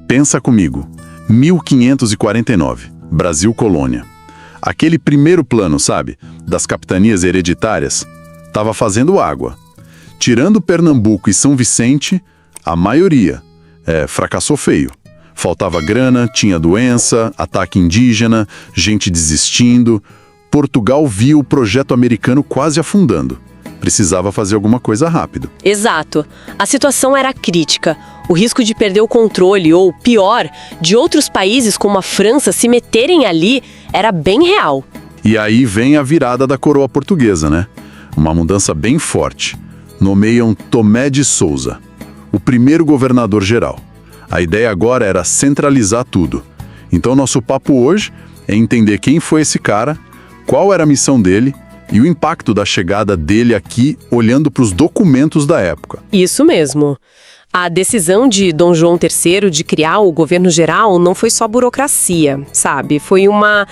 Pensa comigo, 1549, Brasil colônia. Aquele primeiro plano, sabe, das capitanias hereditárias, estava fazendo água. Tirando Pernambuco e São Vicente, a maioria fracassou feio. Faltava grana, tinha doença, ataque indígena, gente desistindo. Portugal viu o projeto americano quase afundando. Precisava fazer alguma coisa rápido. Exato. A situação era crítica. O risco de perder o controle, ou pior, de outros países como a França se meterem ali, era bem real. E aí vem a virada da coroa portuguesa, né? Uma mudança bem forte. Nomeiam Tomé de Sousa, o primeiro governador-geral. A ideia agora era centralizar tudo. Então nosso papo hoje é entender quem foi esse cara, qual era a missão dele e o impacto da chegada dele aqui olhando para os documentos da época. Isso mesmo. A decisão de Dom João III de criar o governo geral não foi só burocracia, sabe? Foi uma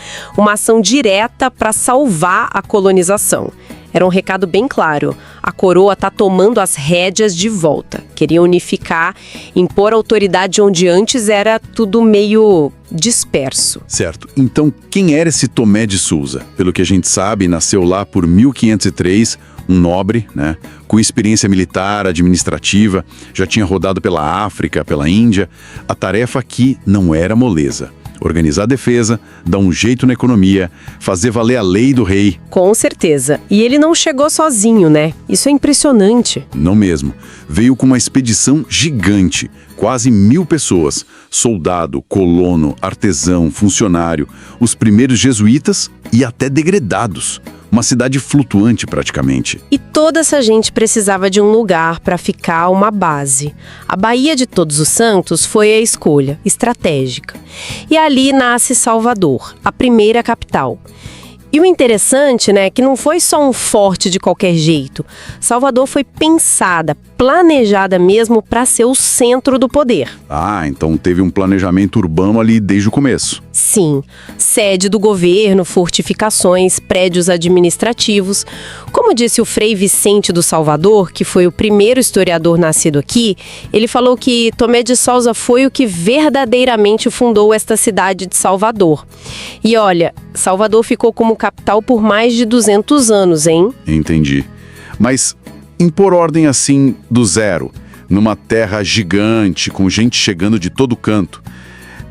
ação direta para salvar a colonização. Era um recado bem claro. A coroa está tomando as rédeas de volta. Queria unificar, impor autoridade onde antes era tudo meio disperso. Certo. Então, quem era esse Tomé de Sousa? Pelo que a gente sabe, nasceu lá por 1503, um nobre, né? Com experiência militar, administrativa, já tinha rodado pela África, pela Índia. A tarefa aqui não era moleza. Organizar a defesa, dar um jeito na economia, fazer valer a lei do rei. Com certeza. E ele não chegou sozinho, né? Isso é impressionante. Não mesmo. Veio com uma expedição gigante, quase 1000 pessoas. Soldado, colono, artesão, funcionário, os primeiros jesuítas e até degredados. Uma cidade flutuante praticamente. E toda essa gente precisava de um lugar para ficar, uma base. A Baía de Todos os Santos foi a escolha estratégica. E ali nasce Salvador, a primeira capital. E o interessante, né, que não foi só um forte de qualquer jeito. Salvador foi pensada, planejada mesmo para ser o centro do poder. Ah, então teve um planejamento urbano ali desde o começo. Sim, sede do governo, fortificações, prédios administrativos. Como disse o Frei Vicente do Salvador, que foi o primeiro historiador nascido aqui, ele falou que Tomé de Sousa foi o que verdadeiramente fundou esta cidade de Salvador. E olha, Salvador ficou como capital por mais de 200 anos, hein? Entendi. Mas impor ordem assim do zero, numa terra gigante, com gente chegando de todo canto,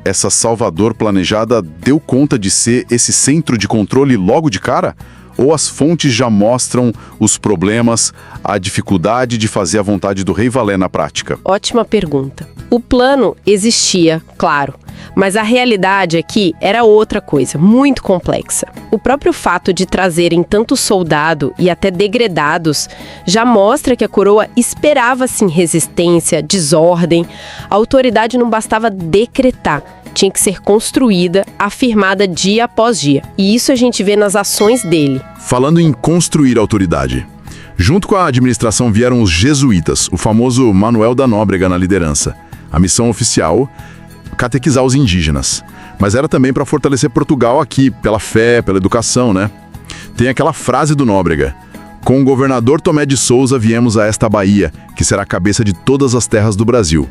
essa Salvador planejada deu conta de ser esse centro de controle logo de cara? Ou as fontes já mostram os problemas, a dificuldade de fazer a vontade do rei valer na prática? Ótima pergunta. O plano existia, claro, mas a realidade aqui era outra coisa, muito complexa. O próprio fato de trazerem tanto soldado e até degredados já mostra que a coroa esperava, sim, resistência, desordem. A autoridade não bastava decretar, tinha que ser construída, afirmada dia após dia. E isso a gente vê nas ações dele. Falando em construir autoridade, junto com a administração vieram os jesuítas, o famoso Manuel da Nóbrega na liderança. A missão oficial, catequizar os indígenas. Mas era também para fortalecer Portugal aqui, pela fé, pela educação, né? Tem aquela frase do Nóbrega: com o governador Tomé de Sousa viemos a esta Bahia, que será a cabeça de todas as terras do Brasil.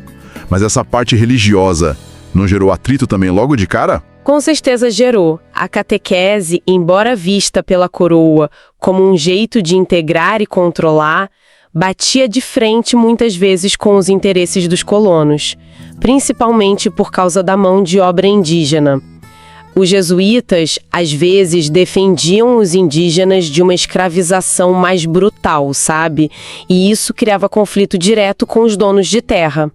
Mas essa parte religiosa não gerou atrito também logo de cara? Com certeza gerou. A catequese, embora vista pela coroa como um jeito de integrar e controlar, batia de frente muitas vezes com os interesses dos colonos, principalmente por causa da mão de obra indígena. Os jesuítas, às vezes, defendiam os indígenas de uma escravização mais brutal, sabe? E isso criava conflito direto com os donos de terra.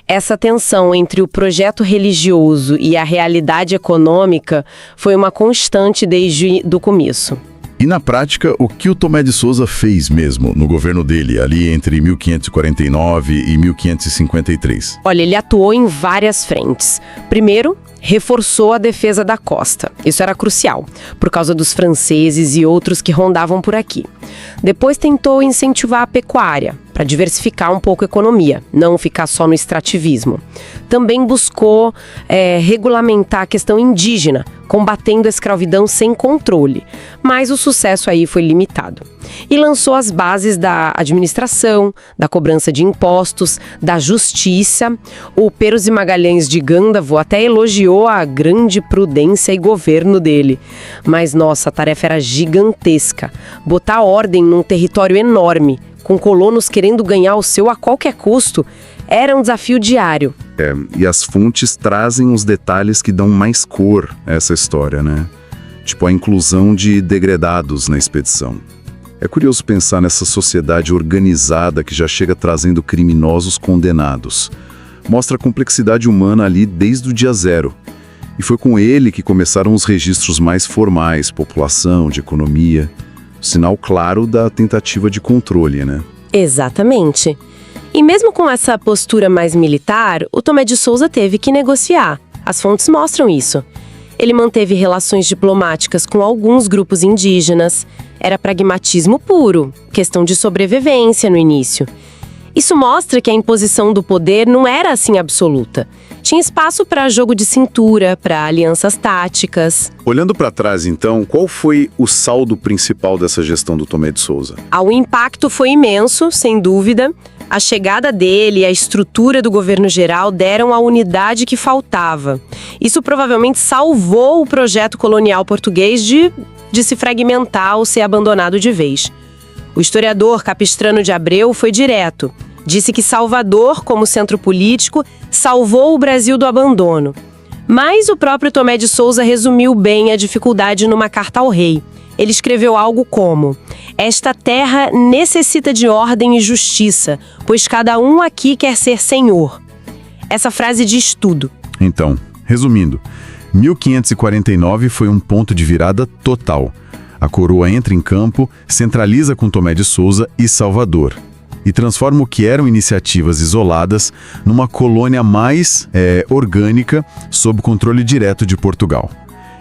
Essa tensão entre o projeto religioso e a realidade econômica foi uma constante desde o começo. E na prática, o que o Tomé de Sousa fez mesmo no governo dele, ali entre 1549 e 1553? Olha, ele atuou em várias frentes. Primeiro, reforçou a defesa da costa. Isso era crucial, por causa dos franceses e outros que rondavam por aqui. Depois tentou incentivar a pecuária, para diversificar um pouco a economia, não ficar só no extrativismo. Também buscou regulamentar a questão indígena, combatendo a escravidão sem controle, mas o sucesso aí foi limitado. E lançou as bases da administração, da cobrança de impostos, da justiça. O Peros e Magalhães de Gândavo até elogiou a grande prudência e governo dele. Mas, nossa, a tarefa era gigantesca. Botar ordem num território enorme, com colonos querendo ganhar o seu a qualquer custo, era um desafio diário. E as fontes trazem os detalhes que dão mais cor a essa história, né? Tipo a inclusão de degredados na expedição. É curioso pensar nessa sociedade organizada que já chega trazendo criminosos condenados. Mostra a complexidade humana ali desde o dia zero. E foi com ele que começaram os registros mais formais, população, de economia. Sinal claro da tentativa de controle, né? Exatamente. E mesmo com essa postura mais militar, o Tomé de Souza teve que negociar. As fontes mostram isso. Ele manteve relações diplomáticas com alguns grupos indígenas. Era pragmatismo puro, questão de sobrevivência no início. Isso mostra que a imposição do poder não era assim absoluta. Tinha espaço para jogo de cintura, para alianças táticas. Olhando para trás, então, qual foi o saldo principal dessa gestão do Tomé de Souza? O impacto foi imenso, sem dúvida. A chegada dele e a estrutura do governo geral deram a unidade que faltava. Isso provavelmente salvou o projeto colonial português de se fragmentar ou ser abandonado de vez. O historiador Capistrano de Abreu foi direto. Disse que Salvador, como centro político, salvou o Brasil do abandono. Mas o próprio Tomé de Souza resumiu bem a dificuldade numa carta ao rei. Ele escreveu algo como: "Esta terra necessita de ordem e justiça, pois cada um aqui quer ser senhor." Essa frase diz tudo. Então, resumindo, 1549 foi um ponto de virada total. A coroa entra em campo, centraliza com Tomé de Souza e Salvador, e transforma o que eram iniciativas isoladas numa colônia mais orgânica, sob controle direto de Portugal.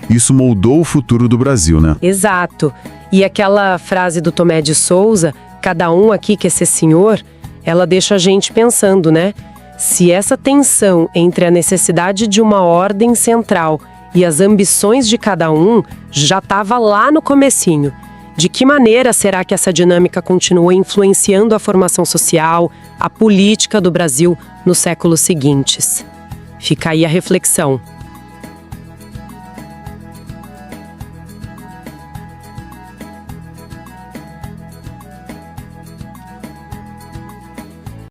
Isso moldou o futuro do Brasil, né? Exato. E aquela frase do Tomé de Souza, "cada um aqui quer ser senhor", ela deixa a gente pensando, né? Se essa tensão entre a necessidade de uma ordem central e as ambições de cada um já estava lá no comecinho, de que maneira será que essa dinâmica continua influenciando a formação social, a política do Brasil nos séculos seguintes? Fica aí a reflexão.